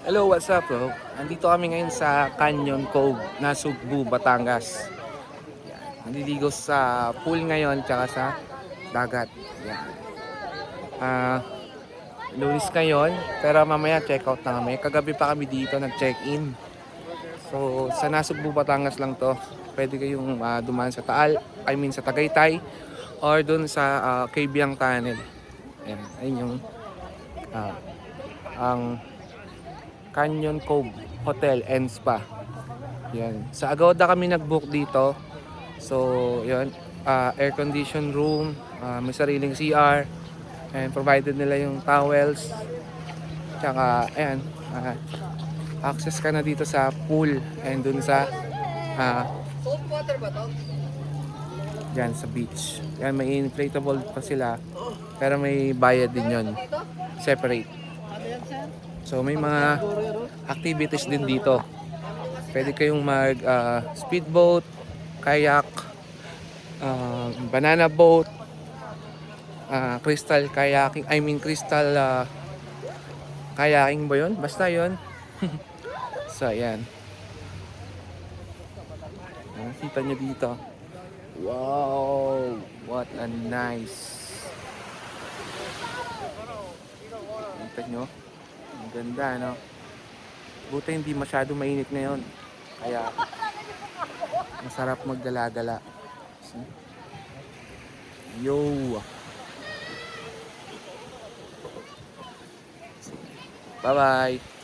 Hello, what's up bro? Andito kami ngayon sa Canyon Cove, Nasugbu, Batangas. Yan. Naliligo sa pool ngayon tsaka sa dagat. Yan. Ah, Lunis ngayon, pero mamaya check out na kami. Kagabi pa kami dito nag-check-in. So, sa Nasugbu, Batangas lang to. Pwede kayong dumaan sa sa Tagaytay or dun sa Cabiang Tunnel. Yan, ayun yung ah, ang Canyon Cove Hotel and Spa. Yan. Sa Agoda kami nag-book dito. So, yan. Air condition room, may sariling CR, and provided nila yung towels. Tsaka, ayan, access ka na dito sa pool and dun sa Salt water ba to? dyan sa beach. Yan, may inflatable pa sila. Pero may bayad din yon, separate. Ano yan, sir? So, may mga activities din dito. Pwede kayong mag speedboat, kayak, banana boat, crystal kayaking, crystal kayaking ba yun? Basta yun. So, ayan. Nakita nyo dito. Wow! What a nice. Nakita nyo? Ang ganda, no? Buti hindi masyado mainit ngayon. Kaya, masarap magdala-gala. Yo! Bye-bye!